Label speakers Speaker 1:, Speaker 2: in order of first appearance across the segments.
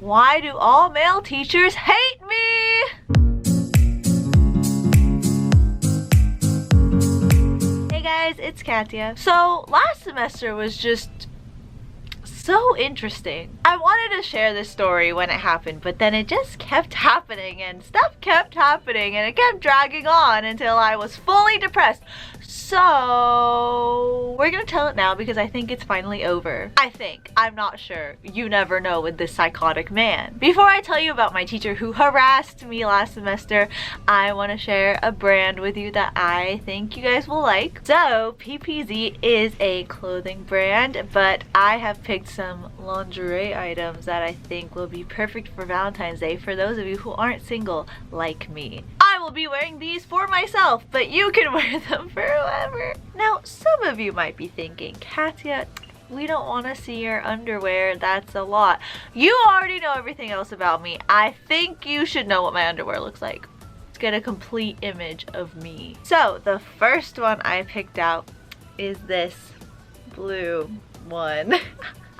Speaker 1: Why do all male teachers hate me? Hey guys, it's Katya. So last semester was just so interesting. I wanted to share this story when it happened, but then it just kept happening and stuff kept happening and it kept dragging on until I was fully depressed. So we're gonna tell it now because I think it's finally over. I think. I'm not sure. You never know with this psychotic man. Before I tell you about my teacher who harassed me last semester, I want to share a brand with you that I think you guys will like. So PPZ is a clothing brand, but I have picked some lingerie items that I think will be perfect for Valentine's Day for those of you who aren't single like me. I will be wearing these for myself, but you can wear them for whoever. Now, some of you might be thinking, Katya, we don't want to see your underwear, that's a lot. You already know everything else about me. I think you should know what my underwear looks like. Let's get a complete image of me. So, the first one I picked out is this blue one.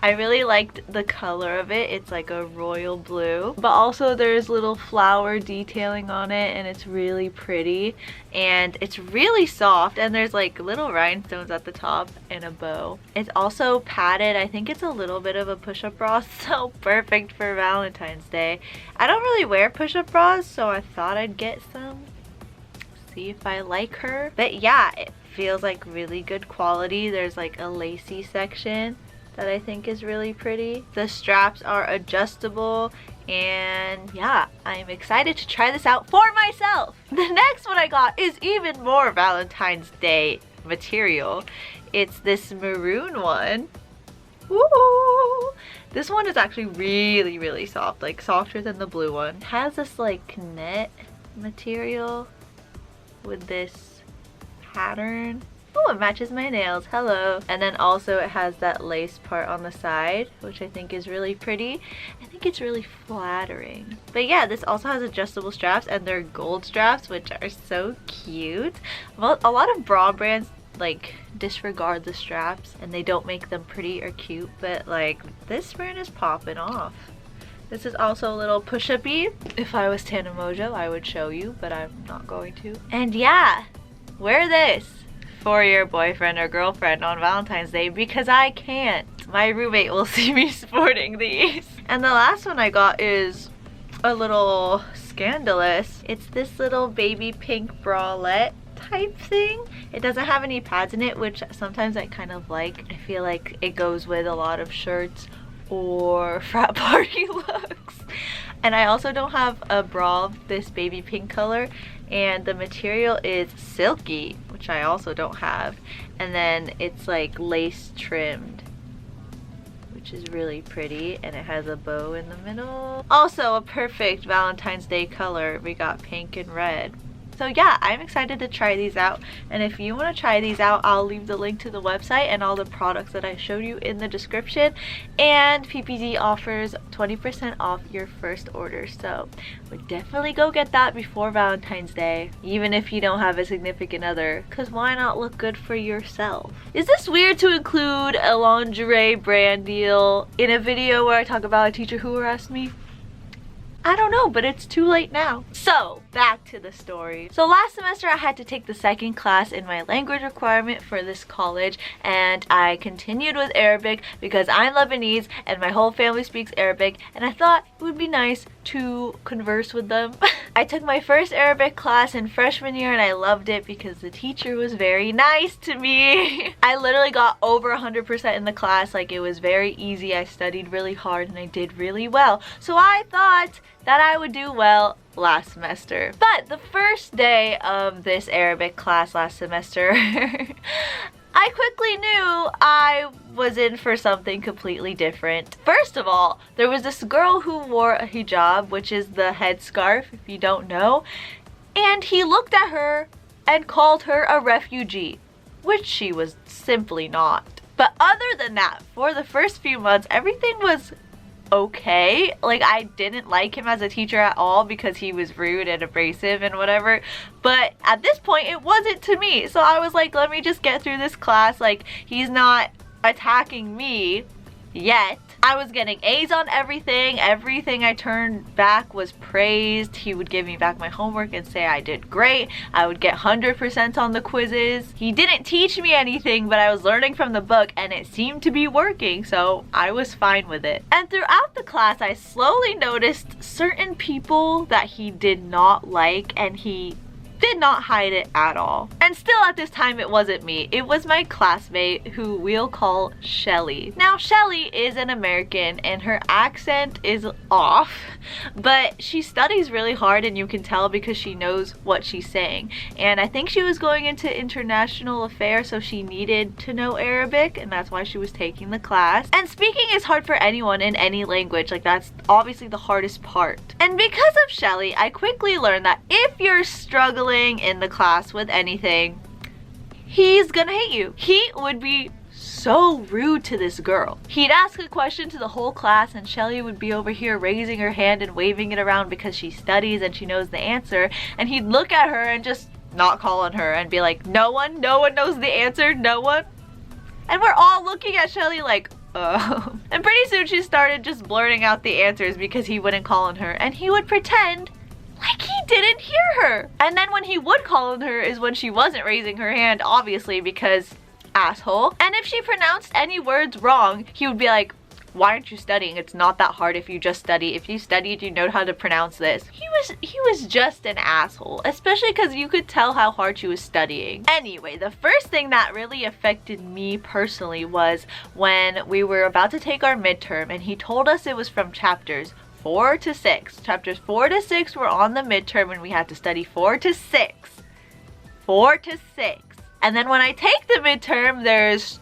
Speaker 1: I really liked the color of it. It's like a royal blue, but also there's little flower detailing on it and it's really pretty and it's really soft and there's like little rhinestones at the top and a bow. It's also padded. I think it's a little bit of a push-up bra, so perfect for Valentine's Day. I don't really wear push-up bras, so I thought I'd get some. See if I like her. But yeah, it feels like really good quality. There's like a lacy section that I think is really pretty. The straps are adjustable and yeah, I'm excited to try this out for myself. The next one I got is even more Valentine's Day material. It's this maroon one. Woo! This one is actually really soft, like softer than the blue one. It has this like net material with this pattern. Oh, it matches my nails. Hello. And then also it has that lace part on the side, which I think is really pretty. I think it's really flattering. But yeah, this also has adjustable straps and they're gold straps, which are so cute. Well, a lot of bra brands like disregard the straps and they don't make them pretty or cute, but like this brand is popping off. This is also a little push-up-y. If I was Tana Mojo, I would show you, but I'm not going to. And yeah, wear this for your boyfriend or girlfriend on Valentine's Day because I can't. My roommate will see me sporting these. And the last one I got is a little scandalous. It's this little baby pink bralette type thing. It doesn't have any pads in it, which sometimes I kind of like. I feel like it goes with a lot of shirts or frat party looks. And I also don't have a bra this baby pink color, and the material is silky, which I also don't have, and then it's like lace trimmed, which is really pretty, and it has a bow in the middle. Also a perfect Valentine's Day color. We got pink and red. So yeah, I'm excited to try these out, and if you want to try these out, I'll leave the link to the website and all the products that I showed you in the description. And PPZ offers 20% off your first order, so would definitely go get that before Valentine's Day, even if you don't have a significant other, because why not look good for yourself? Is this weird to include a lingerie brand deal in a video where I talk about a teacher who harassed me? I don't know, but it's too late now. So, back to the story. So last semester I had to take the second class in my language requirement for this college, and I continued with Arabic because I'm Lebanese and my whole family speaks Arabic, and I thought it would be nice to converse with them. I took my first Arabic class in freshman year and I loved it because the teacher was very nice to me. I literally got over 100% in the class. Like, it was very easy. I studied really hard and I did really well. So I thought that I would do well last semester. But the first day of this Arabic class last semester, I quickly knew I was in for something completely different. First of all, there was this girl who wore a hijab, which is the headscarf, if you don't know, and he looked at her and called her a refugee, which she was simply not. But other than that, for the first few months, everything was okay. Like, I didn't like him as a teacher at all because he was rude and abrasive and whatever, but at this point it wasn't to me. So I was like, let me just get through this class. Like, he's not attacking me yet. I was getting A's on everything. Everything I turned back was praised. He would give me back my homework and say I did great. I would get 100% on the quizzes. He didn't teach me anything, but I was learning from the book and it seemed to be working, so I was fine with it. And throughout the class, I slowly noticed certain people that he did not like, and he did not hide it at all. And still at this time, it wasn't me. It was my classmate who we'll call Shelly. Now, Shelly is an American and her accent is off, but she studies really hard and you can tell because she knows what she's saying. And I think she was going into international affairs, so she needed to know Arabic, and that's why she was taking the class. And speaking is hard for anyone in any language. Like, that's obviously the hardest part. And because of Shelly, I quickly learned that if you're struggling in the class with anything, he's gonna hate you. He would be so rude to this girl. He'd ask a question to the whole class and Shelly would be over here raising her hand and waving it around because she studies and she knows the answer, and he'd look at her and just not call on her and be like, no one knows the answer, no one. And we're all looking at Shelly like, and pretty soon she started just blurting out the answers because he wouldn't call on her, and he would pretend like he didn't hear her. And then when he would call on her is when she wasn't raising her hand, obviously, because asshole. And if she pronounced any words wrong, he would be like, why aren't you studying? It's not that hard if you just study. If you studied, you know how to pronounce this. He was just an asshole, especially because you could tell how hard she was studying. Anyway, the first thing that really affected me personally was when we were about to take our midterm and he told us it was from chapters 4 to 6. Chapters 4 to 6 were on the midterm and we had to study 4 to 6. 4 to 6. And then when I take the midterm, there's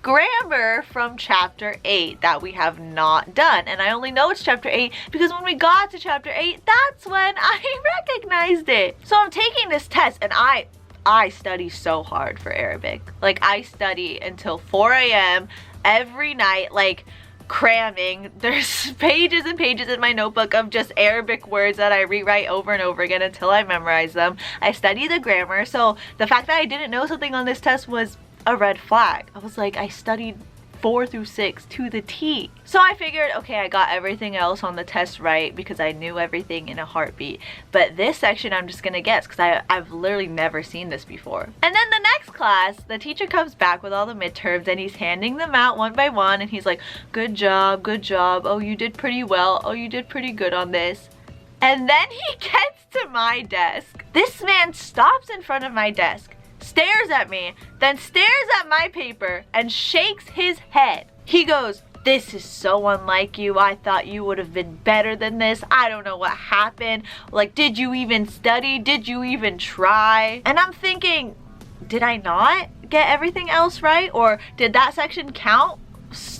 Speaker 1: grammar from chapter 8 that we have not done. And I only know it's chapter 8 because when we got to chapter 8, that's when I recognized it. So I'm taking this test and I study so hard for Arabic. Like, I study until 4 a.m. every night, like cramming. There's pages and pages in my notebook of just Arabic words that I rewrite over and over again until I memorize them. I study the grammar, so the fact that I didn't know something on this test was a red flag. I was like, I studied 4 through 6 to the T. So I figured, okay, I got everything else on the test right because I knew everything in a heartbeat. But this section I'm just gonna guess because I've literally never seen this before. And then the next class, the teacher comes back with all the midterms and he's handing them out one by one and he's like, good job, good job. Oh, you did pretty well. Oh, you did pretty good on this. And then he gets to my desk. This man stops in front of my desk, stares at me, then stares at my paper and shakes his head. He goes, this is so unlike you. I thought you would have been better than this. I don't know what happened. Like, did you even study? Did you even try? And I'm thinking, did I not get everything else right? Or did that section count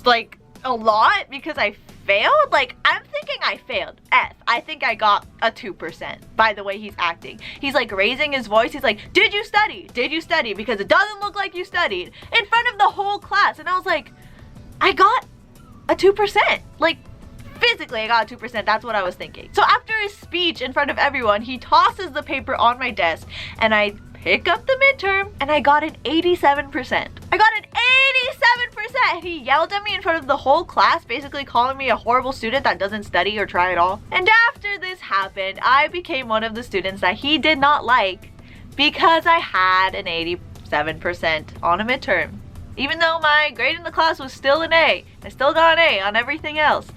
Speaker 1: like a lot because I failed? Like, I'm thinking I failed. F. I think I got a 2% by the way he's acting. He's like raising his voice. He's like, did you study? Did you study? Because it doesn't look like you studied, in front of the whole class. And I was like, I got a 2%. Like, physically I got a 2%. That's what I was thinking. So after his speech in front of everyone, he tosses the paper on my desk and I pick up the midterm and I got an 87%. I got an 87%! He yelled at me in front of the whole class, basically calling me a horrible student that doesn't study or try at all. And after this happened, I became one of the students that he did not like because I had an 87% on a midterm. Even though my grade in the class was still an A, I still got an A on everything else.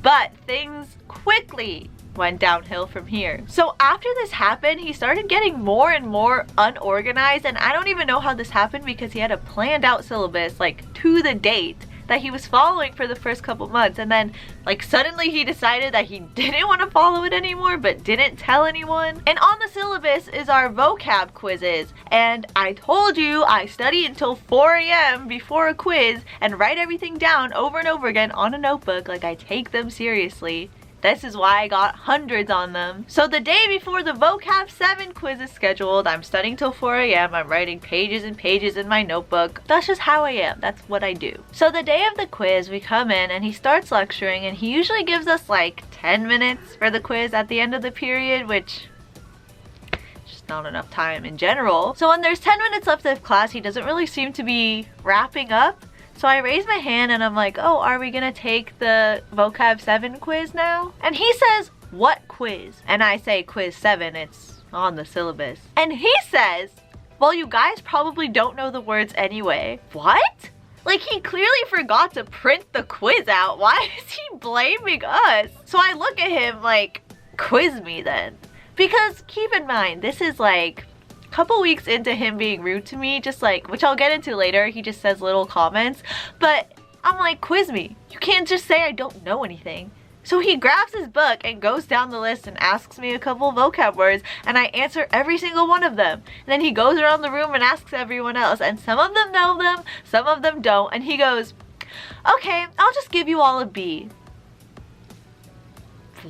Speaker 1: But things quickly went downhill from here. So after this happened, he started getting more and more unorganized, and I don't even know how this happened because he had a planned out syllabus like to the date that he was following for the first couple months, and then like suddenly he decided that he didn't want to follow it anymore but didn't tell anyone. And on the syllabus is our vocab quizzes, and I told you I study until 4 a.m. before a quiz and write everything down over and over again on a notebook. Like, I take them seriously. This is why I got hundreds on them. So the day before the vocab 7 quiz is scheduled, I'm studying till 4 a.m. I'm writing pages and pages in my notebook. That's just how I am. That's what I do. So the day of the quiz, we come in and he starts lecturing, and he usually gives us like 10 minutes for the quiz at the end of the period, which is just not enough time in general. So when there's 10 minutes left of class, he doesn't really seem to be wrapping up. So I raise my hand and I'm like, oh, are we gonna take the vocab 7 quiz now? And he says, what quiz? And I say quiz 7, it's on the syllabus. And he says, well, you guys probably don't know the words anyway. What? Like, he clearly forgot to print the quiz out. Why is he blaming us? So I look at him like, quiz me then. Because keep in mind, this is like a couple weeks into him being rude to me, just like, which I'll get into later. He just says little comments, but I'm like, quiz me. You can't just say I don't know anything. So he grabs his book and goes down the list and asks me a couple vocab words, and I answer every single one of them. And then he goes around the room and asks everyone else, and some of them know them, some of them don't, and he goes, okay, I'll just give you all a B.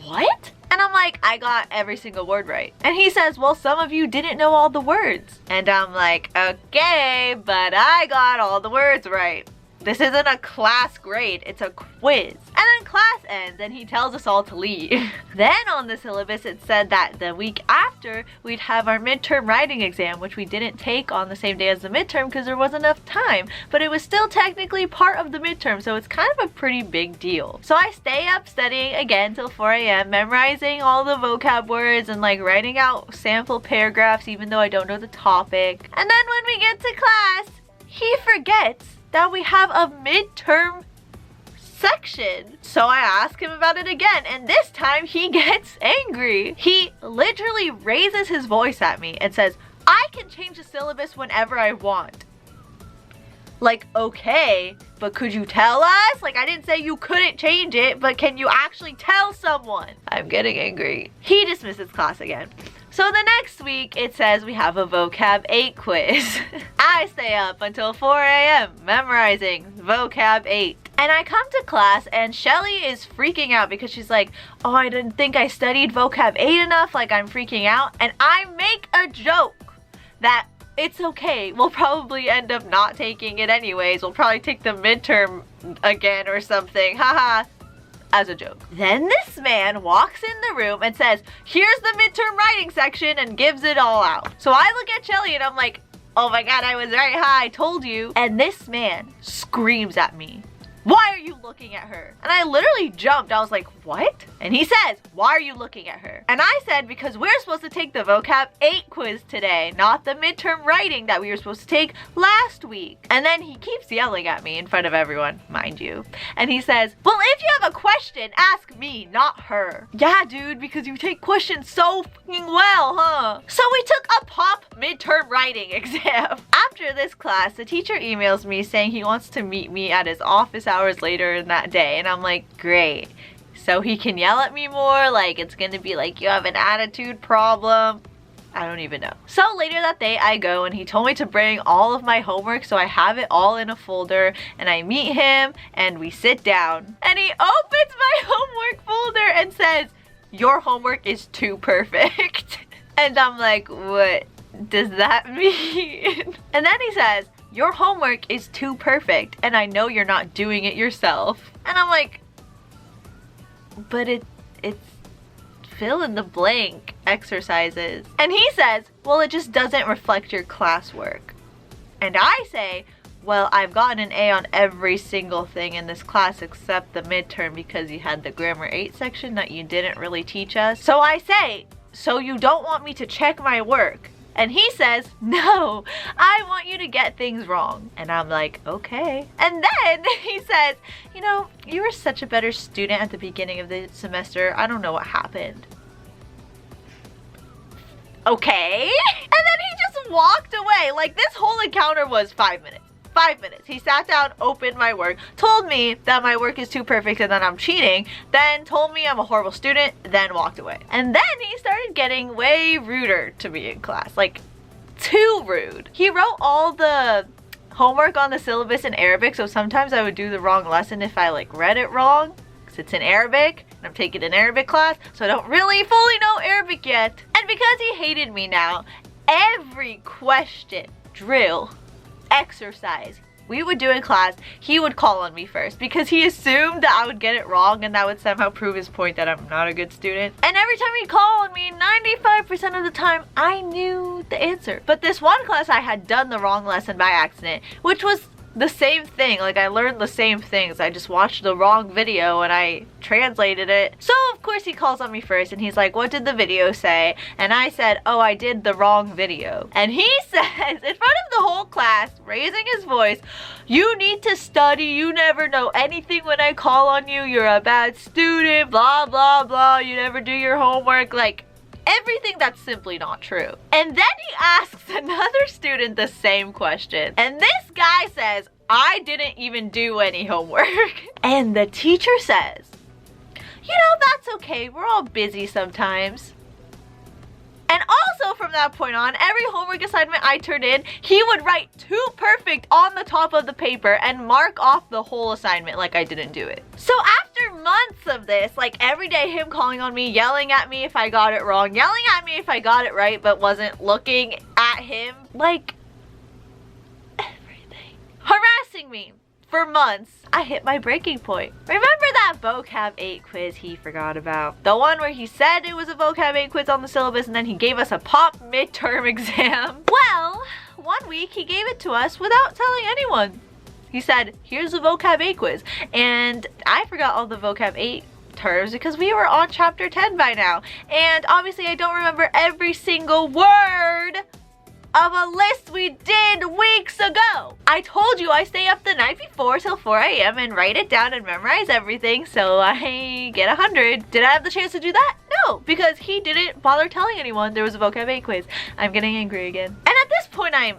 Speaker 1: What? And I'm like, I got every single word right. And he says, well, some of you didn't know all the words. And I'm like, okay, but I got all the words right. This isn't a class grade, it's a quiz. And then class ends and he tells us all to leave. Then on the syllabus it said that the week after we'd have our midterm writing exam, which we didn't take on the same day as the midterm because there wasn't enough time, but it was still technically part of the midterm, so it's kind of a pretty big deal. So I stay up studying again till 4 a.m, memorizing all the vocab words and like writing out sample paragraphs even though I don't know the topic. And then when we get to class, he forgets that we have a midterm section. So I ask him about it again, and this time he gets angry. He literally raises his voice at me and says, I can change the syllabus whenever I want. Like, okay, but could you tell us? Like, I didn't say you couldn't change it, but can you actually tell someone? I'm getting angry. He dismisses class again. So the next week, it says we have a vocab 8 quiz. I stay up until 4 a.m. memorizing vocab 8. And I come to class and Shelly is freaking out because she's like, oh, I didn't think I studied vocab 8 enough, like I'm freaking out. And I make a joke that it's okay, we'll probably end up not taking it anyways. We'll probably take the midterm again or something, haha. As a joke. Then this man walks in the room and says, here's the midterm writing section, and gives it all out. So I look at Shelly and I'm like, oh my god, I was right, ha, I told you. And this man screams at me, why are you looking at her? And I literally jumped. I was like, what? And he says, why are you looking at her? And I said, because we're supposed to take the vocab 8 quiz today, not the midterm writing that we were supposed to take last week. And then he keeps yelling at me in front of everyone, mind you. And he says, well, if you have a question, ask me, not her. Yeah, dude, because you take questions so fucking well, huh? So we took a pop midterm writing exam. After this class, the teacher emails me saying he wants to meet me at his office hours later in that day, and I'm like, great. So he can yell at me more, like it's gonna be like, you have an attitude problem. I don't even know. So later that day I go and he told me to bring all of my homework, so I have it all in a folder, and I meet him and we sit down and he opens my homework folder and says, your homework is too perfect. And I'm like, what does that mean? And then he says, your homework is too perfect and I know you're not doing it yourself. And I'm like, but it's fill in the blank exercises. And he says, well, it just doesn't reflect your classwork. And I say, well, I've gotten an A on every single thing in this class except the midterm because you had the grammar 8 section that you didn't really teach us. So I say, so you don't want me to check my work? And he says, no, I want you to get things wrong. And I'm like, okay. And then he says, you know, you were such a better student at the beginning of the semester. I don't know what happened. Okay. And then he just walked away. Like, this whole encounter was 5 minutes. 5 minutes. He sat down, opened my work, told me that my work is too perfect and that I'm cheating, then told me I'm a horrible student, then walked away. And then he started getting way ruder to me in class, like too rude. He wrote all the homework on the syllabus in Arabic, so sometimes I would do the wrong lesson if I like read it wrong, because it's in Arabic and I'm taking an Arabic class, so I don't really fully know Arabic yet. And because he hated me now, every question, drill, exercise we would do in class, he would call on me first because he assumed that I would get it wrong and that would somehow prove his point that I'm not a good student. And every time he'd call on me, 95% of the time, I knew the answer. But this one class I had done the wrong lesson by accident, which was the same thing. Like, I learned the same things. I just watched the wrong video and I translated it. So of course he calls on me first and he's like, what did the video say? And I said, oh, I did the wrong video. And he says, in front of the whole class, raising his voice, you need to study, you never know anything when I call on you, you're a bad student, blah, blah, blah, you never do your homework. Like, everything that's simply not true. And then he asks another student the same question. And this guy says, I didn't even do any homework. And the teacher says, you know, that's okay. We're all busy sometimes. And also from that point on, every homework assignment I turned in, he would write 2 perfect on the top of the paper and mark off the whole assignment like I didn't do it. So after months of this, like every day him calling on me, yelling at me if I got it wrong, yelling at me if I got it right but wasn't looking at him, like everything. Harassing me for months, I hit my breaking point. Remember that vocab 8 quiz he forgot about? The one where he said it was a vocab 8 quiz on the syllabus and then he gave us a pop midterm exam? Well, one week he gave it to us without telling anyone. He said, here's the vocab 8 quiz. And I forgot all the vocab 8 terms because we were on chapter 10 by now. And obviously I don't remember every single word of a list we did weeks ago. I told you I stay up the night before till 4 a.m. and write it down and memorize everything so I get 100. Did I have the chance to do that? No, because he didn't bother telling anyone there was a vocab 8 quiz. I'm getting angry again. And at this point I'm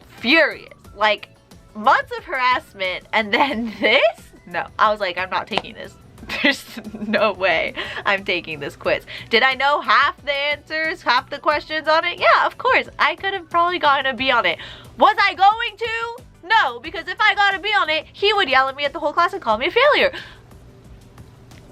Speaker 1: furious. Like, months of harassment and then this? No, I was like, I'm not taking this. There's no way I'm taking this quiz. Did I know half the answers, half the questions on it? Yeah, of course. I could have probably gotten a B on it. Was I going to? No, because if I got a B on it, he would yell at me at the whole class and call me a failure.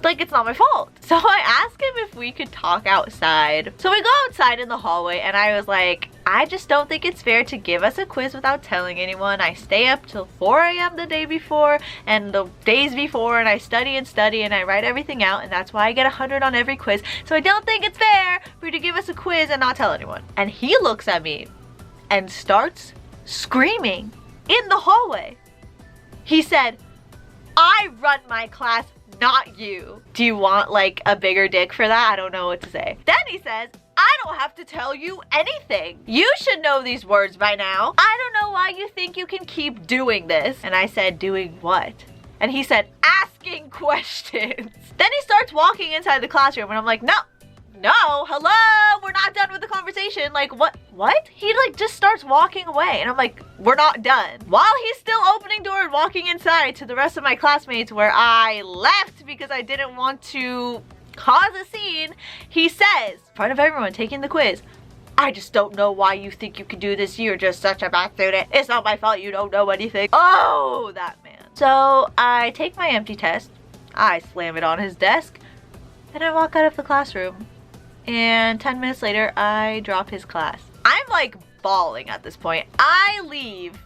Speaker 1: Like, it's not my fault. So I asked him if we could talk outside. So we go outside in the hallway and I was like, I just don't think it's fair to give us a quiz without telling anyone. I stay up till 4 a.m. the day before and the days before and I study and I write everything out and that's why I get 100 on every quiz. So I don't think it's fair for you to give us a quiz and not tell anyone. And he looks at me and starts screaming in the hallway. He said, I run my class, not you. Do you want like a bigger dick for that? I don't know what to say. Then he says, I don't have to tell you anything. You should know these words by now. I don't know why you think you can keep doing this. And I said, doing what? And he said, asking questions. Then he starts walking inside the classroom and I'm like, no, hello, we're not done with the conversation. Like, what? He like just starts walking away and I'm like, we're not done. While he's still opening door and walking inside to the rest of my classmates where I left because I didn't want to cause a scene, he says, in front of everyone taking the quiz, I just don't know why you think you can do this. You're just such a bad student. It's not my fault you don't know anything. Oh, that man. So I take my empty test, I slam it on his desk, and I walk out of the classroom. And 10 minutes later, I drop his class. I'm like bawling at this point. I leave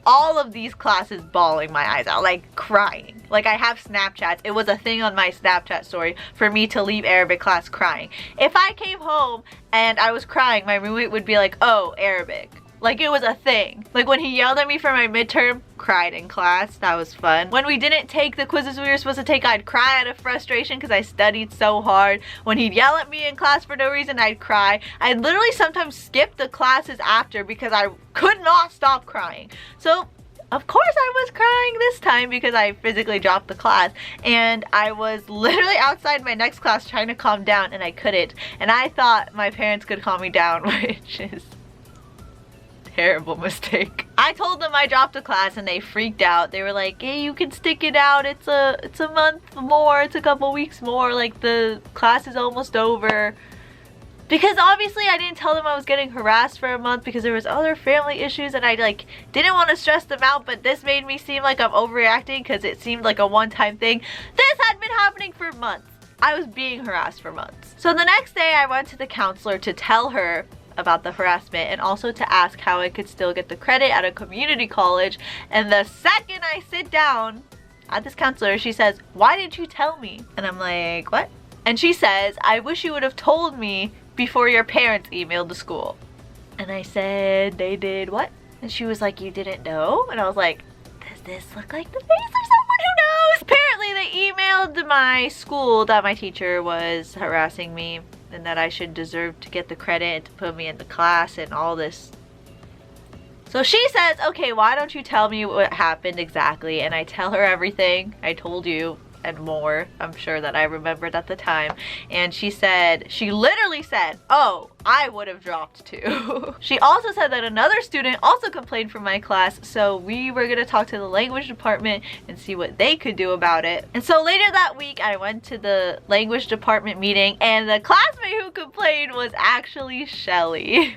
Speaker 1: all of these classes bawling my eyes out, like crying. Like I have Snapchats. It was a thing on my Snapchat story for me to leave Arabic class crying. If I came home and I was crying, my roommate would be like, oh, Arabic. Like it was a thing. Like when he yelled at me for my midterm, cried in class. That was fun. When we didn't take the quizzes we were supposed to take, I'd cry out of frustration because I studied so hard. When he'd yell at me in class for no reason, I'd cry. I'd literally sometimes skip the classes after because I could not stop crying. So of course I was crying this time because I physically dropped the class and I was literally outside my next class trying to calm down and I couldn't. And I thought my parents could calm me down, which is terrible mistake. I told them I dropped a class and they freaked out. They were like, hey, you can stick it out. It's a month more. It's a couple weeks more. Like the class is almost over. Because obviously I didn't tell them I was getting harassed for a month because there was other family issues and I like didn't want to stress them out, but this made me seem like I'm overreacting because it seemed like a one-time thing. This had been happening for months. I was being harassed for months. So the next day I went to the counselor to tell her about the harassment and also to ask how I could still get the credit at a community college. And the second I sit down at this counselor, she says, why didn't you tell me? And I'm like, what? And she says, I wish you would have told me before your parents emailed the school. And I said, they did what? And she was like, you didn't know? And I was like, this look like the face of someone who knows? Apparently they emailed my school that my teacher was harassing me and that I should deserve to get the credit to put me in the class and all this. So she says, okay, why don't you tell me what happened exactly? And I tell her everything I told you and more. I'm sure that I remembered at the time. And she literally said, oh, I would have dropped too. She also said that another student also complained from my class, so we were gonna talk to the language department and see what they could do about it. And so later that week, I went to the language department meeting, and the classmate who complained was actually Shelly.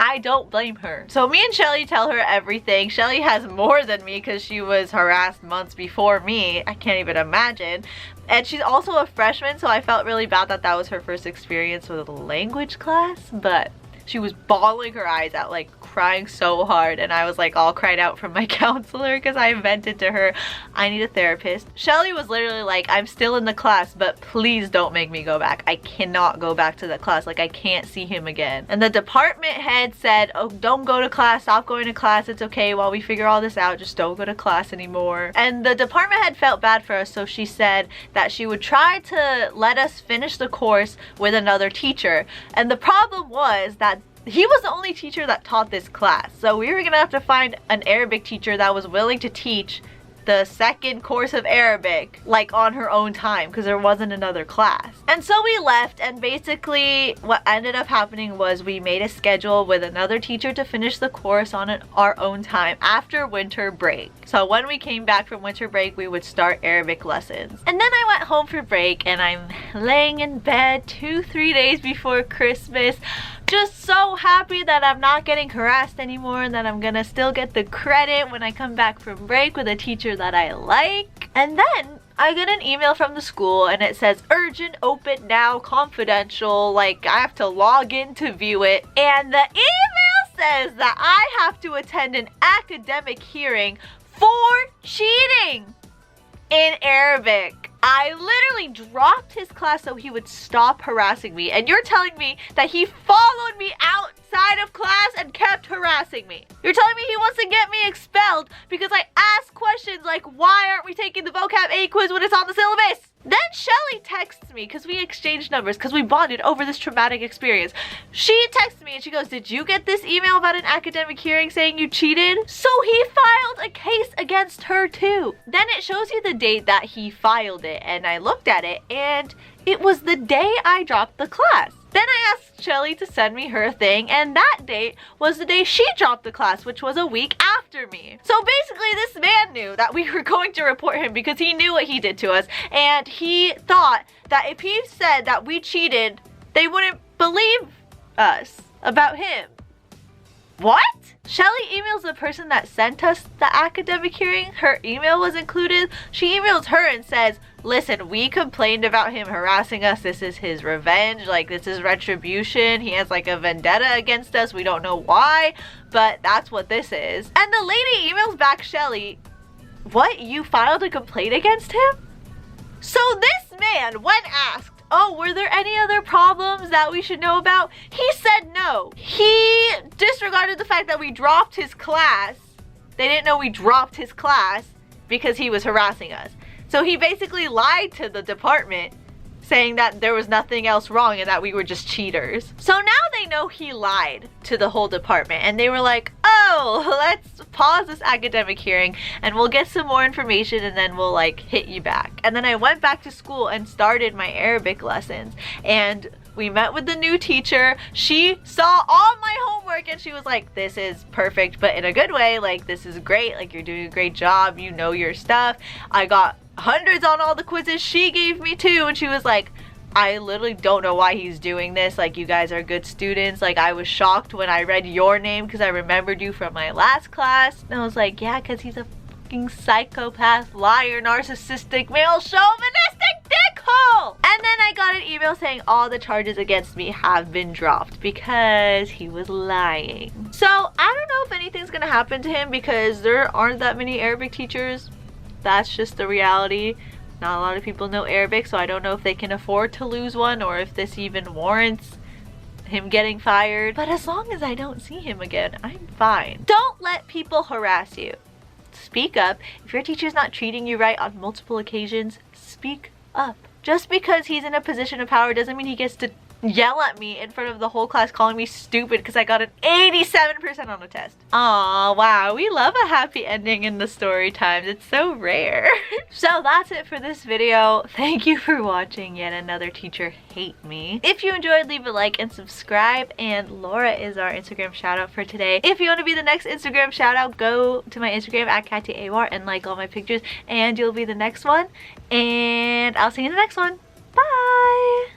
Speaker 1: I don't blame her. So me and Shelly tell her everything. Shelly has more than me because she was harassed months before me. I can't even imagine. And she's also a freshman, so I felt really bad that that was her first experience with a language class, but she was bawling her eyes out, like crying so hard, and I was like all cried out from my counselor because I vented to her, I need a therapist. Shelly was literally like, I'm still in the class, but please don't make me go back. I cannot go back to the class. Like, I can't see him again. And the department head said, oh, don't go to class, stop going to class, it's okay, while we figure all this out, just don't go to class anymore. And the department head felt bad for us, so she said that she would try to let us finish the course with another teacher. And the problem was that he was the only teacher that taught this class, so we were gonna have to find an Arabic teacher that was willing to teach the second course of Arabic like on her own time because there wasn't another class. And so we left, and basically what ended up happening was we made a schedule with another teacher to finish the course on our own time after winter break. So when we came back from winter break, we would start Arabic lessons. And then I went home for break, and I'm laying in bed 2-3 days before Christmas, just so happy that I'm not getting harassed anymore and that I'm gonna still get the credit when I come back from break with a teacher that I like. And then I get an email from the school, and it says urgent, open now, confidential, like I have to log in to view it. And the email says that I have to attend an academic hearing for cheating in Arabic. I literally dropped his class so he would stop harassing me, and you're telling me that he followed me outside of class and kept harassing me. You're telling me he wants to get me expelled because I asked questions like, why aren't we taking the vocab A quiz when it's on the syllabus? Then Shelly texts me because we exchanged numbers because we bonded over this traumatic experience. She texts me and she goes, did you get this email about an academic hearing saying you cheated? So he filed a case against her too. Then it shows you the date that he filed it, and I looked at it and it was the day I dropped the class. Then I asked Shelly to send me her thing, and that date was the day she dropped the class, which was a week after me. So basically this man knew that we were going to report him because he knew what he did to us, and he thought that if he said that we cheated, they wouldn't believe us about him. What? Shelly emails the person that sent us the academic hearing. Her email was included. She emails her and says, listen, we complained about him harassing us. This is his revenge. Like, this is retribution. He has like a vendetta against us. We don't know why, but that's what this is. And the lady emails back Shelly, what? You filed a complaint against him? So this man, when asked, oh, were there any other problems that we should know about? He said no. He disregarded the fact that we dropped his class. They didn't know we dropped his class because he was harassing us. So he basically lied to the department, saying that there was nothing else wrong and that we were just cheaters. So now they know he lied to the whole department, and they were like, oh, let's pause this academic hearing and we'll get some more information and then we'll like hit you back. And then I went back to school and started my Arabic lessons, and we met with the new teacher. She saw all my homework and she was like, this is perfect, but in a good way. Like, this is great. Like, you're doing a great job. You know your stuff. I got hundreds on all the quizzes she gave me too, and she was like, I literally don't know why he's doing this. Like, you guys are good students. Like, I was shocked when I read your name because I remembered you from my last class. And I was like, yeah, because he's a fucking psychopath, liar, narcissistic, male chauvinistic dickhole. And then I got an email saying all the charges against me have been dropped because he was lying. So I don't know if anything's gonna happen to him because there aren't that many Arabic teachers. That's just the reality. Not a lot of people know Arabic, so I don't know if they can afford to lose one or if this even warrants him getting fired. But as long as I don't see him again, I'm fine. Don't let people harass you. speak up. If your teacher's not treating you right on multiple occasions, speak up. Just because he's in a position of power doesn't mean he gets to yell at me in front of the whole class calling me stupid because I got an 87% on a test. Aw, wow, we love a happy ending in the story times. It's so rare. So that's it for this video. Thank you for watching yet another Teacher Hate Me. If you enjoyed, leave a like and subscribe, and Laura is our Instagram shout out for today. If you want to be the next Instagram shout out, go to my Instagram at katyaawar and like all my pictures and you'll be the next one, and I'll see you in the next one. Bye!